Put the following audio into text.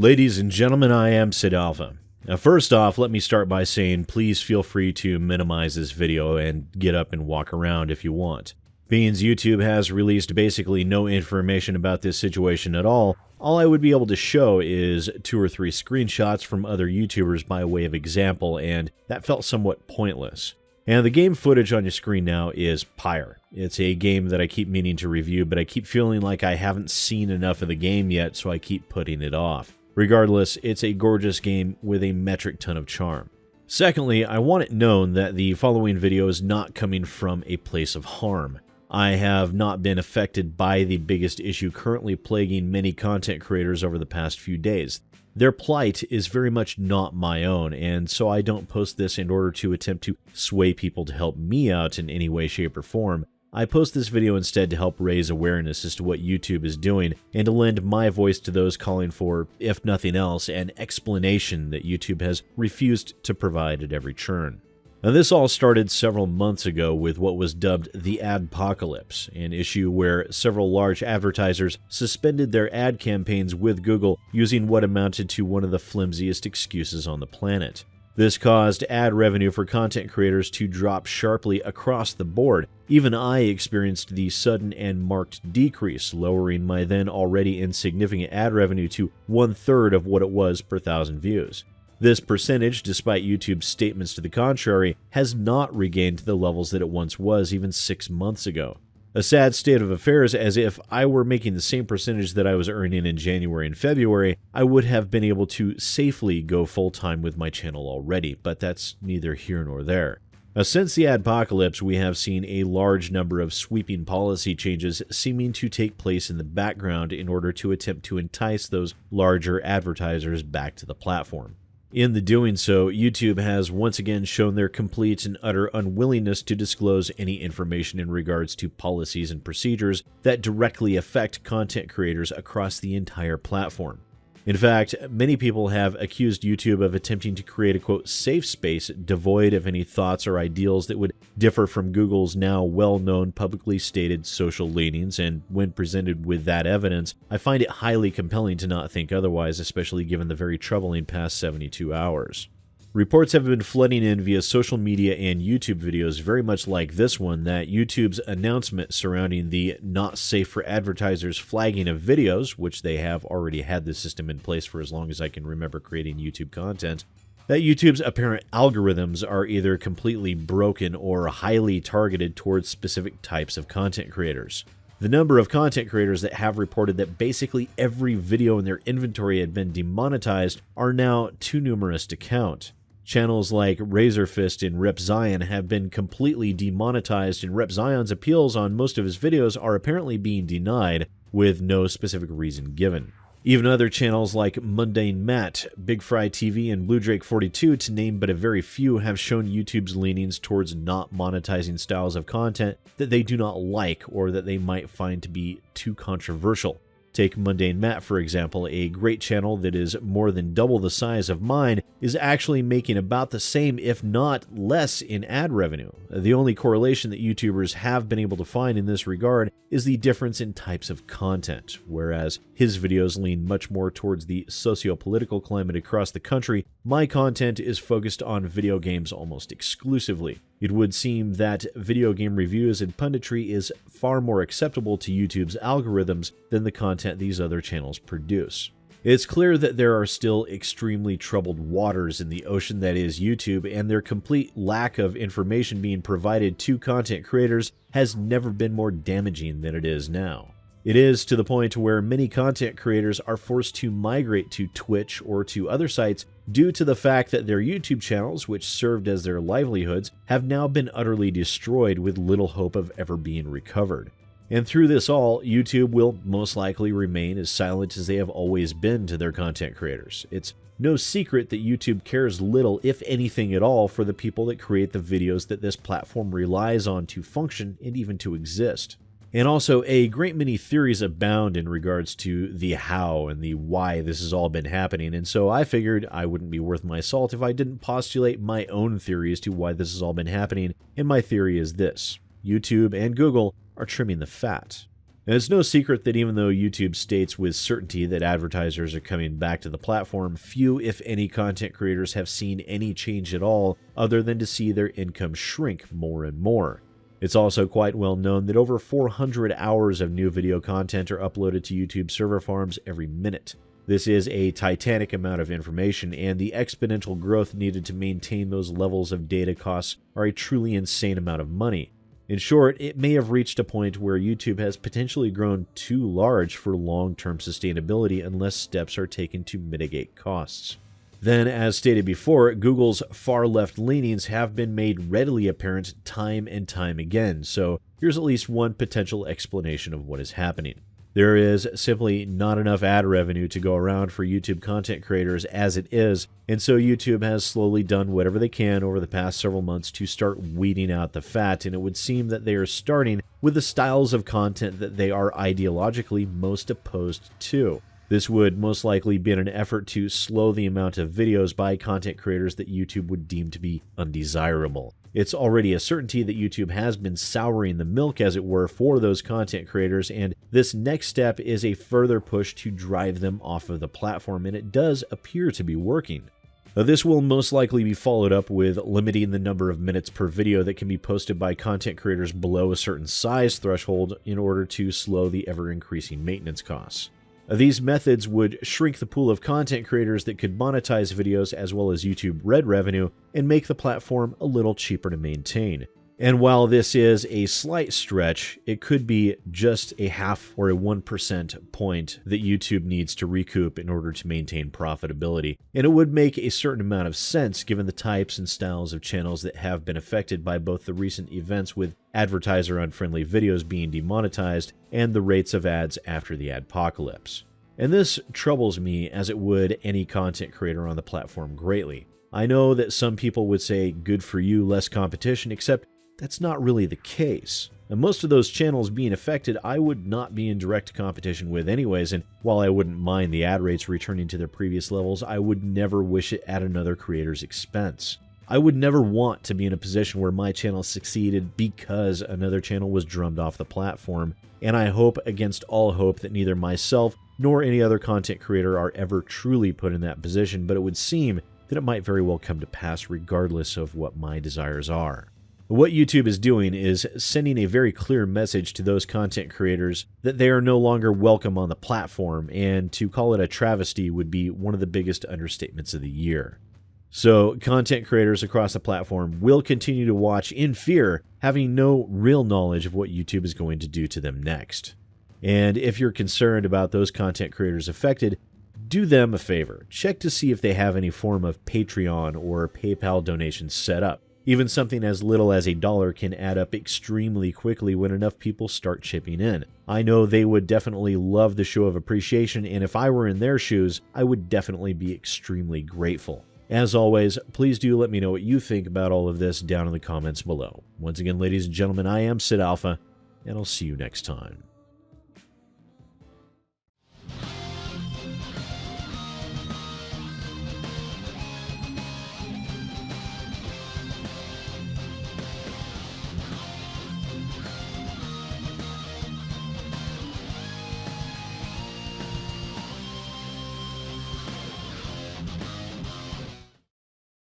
Ladies and gentlemen, I am SidAlpha. Now, first off, let me start by saying please feel free to minimize this video and get up and walk around if you want. Being YouTube has released basically no information about this situation at all I would be able to show is 2 or 3 screenshots from other YouTubers by way of example, and that felt somewhat pointless. And the game footage on your screen now is Pyre. It's a game that I keep meaning to review, but I keep feeling like I haven't seen enough of the game yet, so I keep putting it off. Regardless, it's a gorgeous game with a metric ton of charm. Secondly, I want it known that the following video is not coming from a place of harm. I have not been affected by the biggest issue currently plaguing many content creators over the past few days. Their plight is very much not my own, and so I don't post this in order to attempt to sway people to help me out in any way, shape, or form. I post this video instead to help raise awareness as to what YouTube is doing and to lend my voice to those calling for, if nothing else, an explanation that YouTube has refused to provide at every turn. Now, this all started several months ago with what was dubbed the Adpocalypse, an issue where several large advertisers suspended their ad campaigns with Google using what amounted to one of the flimsiest excuses on the planet. This caused ad revenue for content creators to drop sharply across the board. Even I experienced the sudden and marked decrease, lowering my then already insignificant ad revenue to 1/3 of what it was per 1,000 views. This percentage, despite YouTube's statements to the contrary, has not regained the levels that it once was even 6 months ago. A sad state of affairs, as if I were making the same percentage that I was earning in January and February, I would have been able to safely go full-time with my channel already, but that's neither here nor there. Now, since the Adpocalypse, we have seen a large number of sweeping policy changes seeming to take place in the background in order to attempt to entice those larger advertisers back to the platform. In the doing so, YouTube has once again shown their complete and utter unwillingness to disclose any information in regards to policies and procedures that directly affect content creators across the entire platform. In fact, many people have accused YouTube of attempting to create a quote safe space devoid of any thoughts or ideals that would differ from Google's now well-known publicly stated social leanings, and when presented with that evidence, I find it highly compelling to not think otherwise, especially given the very troubling past 72 hours. Reports have been flooding in via social media and YouTube videos very much like this one that YouTube's announcement surrounding the not safe for advertisers flagging of videos, which they have already had this system in place for as long as I can remember creating YouTube content, that YouTube's apparent algorithms are either completely broken or highly targeted towards specific types of content creators. The number of content creators that have reported that basically every video in their inventory had been demonetized are now too numerous to count. Channels like Razorfist and Rep Zion have been completely demonetized, and Rep Zion's appeals on most of his videos are apparently being denied, with no specific reason given. Even other channels like Mundane Matt, Big Fry TV, and Blue Drake 42, to name but a very few, have shown YouTube's leanings towards not monetizing styles of content that they do not like or that they might find to be too controversial. Take Mundane Matt, for example. A great channel that is more than double the size of mine is actually making about the same, if not less, in ad revenue. The only correlation that YouTubers have been able to find in this regard is the difference in types of content. Whereas his videos lean much more towards the socio-political climate across the country, my content is focused on video games almost exclusively. It would seem that video game reviews and punditry is far more acceptable to YouTube's algorithms than the content these other channels produce. It's clear that there are still extremely troubled waters in the ocean that is YouTube, and their complete lack of information being provided to content creators has never been more damaging than it is now. It is to the point where many content creators are forced to migrate to Twitch or to other sites due to the fact that their YouTube channels, which served as their livelihoods, have now been utterly destroyed with little hope of ever being recovered. And through this all, YouTube will most likely remain as silent as they have always been to their content creators. It's no secret that YouTube cares little, if anything at all, for the people that create the videos that this platform relies on to function and even to exist. And also, a great many theories abound in regards to the how and the why this has all been happening, and so I figured I wouldn't be worth my salt if I didn't postulate my own theory as to why this has all been happening, and my theory is this: YouTube and Google are trimming the fat. And it's no secret that even though YouTube states with certainty that advertisers are coming back to the platform, few, if any, content creators have seen any change at all other than to see their income shrink more and more. It's also quite well known that over 400 hours of new video content are uploaded to YouTube server farms every minute. This is a titanic amount of information, and the exponential growth needed to maintain those levels of data costs are a truly insane amount of money. In short, it may have reached a point where YouTube has potentially grown too large for long-term sustainability unless steps are taken to mitigate costs. Then, as stated before, Google's far-left leanings have been made readily apparent time and time again, so here's at least one potential explanation of what is happening. There is simply not enough ad revenue to go around for YouTube content creators as it is, and so YouTube has slowly done whatever they can over the past several months to start weeding out the fat, and it would seem that they are starting with the styles of content that they are ideologically most opposed to. This would most likely be in an effort to slow the amount of videos by content creators that YouTube would deem to be undesirable. It's already a certainty that YouTube has been souring the milk, as it were, for those content creators, and this next step is a further push to drive them off of the platform, and it does appear to be working. Now, this will most likely be followed up with limiting the number of minutes per video that can be posted by content creators below a certain size threshold in order to slow the ever-increasing maintenance costs. These methods would shrink the pool of content creators that could monetize videos as well as YouTube Red revenue and make the platform a little cheaper to maintain. And while this is a slight stretch, it could be just a half or a 1% point that YouTube needs to recoup in order to maintain profitability. And it would make a certain amount of sense given the types and styles of channels that have been affected by both the recent events with advertiser unfriendly videos being demonetized and the rates of ads after the adpocalypse. And this troubles me as it would any content creator on the platform greatly. I know that some people would say, good for you, less competition, except that's not really the case. And most of those channels being affected, I would not be in direct competition with anyways, and while I wouldn't mind the ad rates returning to their previous levels, I would never wish it at another creator's expense. I would never want to be in a position where my channel succeeded because another channel was drummed off the platform, and I hope against all hope that neither myself nor any other content creator are ever truly put in that position, but it would seem that it might very well come to pass regardless of what my desires are. What YouTube is doing is sending a very clear message to those content creators that they are no longer welcome on the platform, and to call it a travesty would be one of the biggest understatements of the year. So, content creators across the platform will continue to watch in fear, having no real knowledge of what YouTube is going to do to them next. And if you're concerned about those content creators affected, do them a favor. Check to see if they have any form of Patreon or PayPal donations set up. Even something as little as $1 can add up extremely quickly when enough people start chipping in. I know they would definitely love the show of appreciation, and if I were in their shoes, I would definitely be extremely grateful. As always, please do let me know what you think about all of this down in the comments below. Once again, ladies and gentlemen, I am SidAlpha, and I'll see you next time.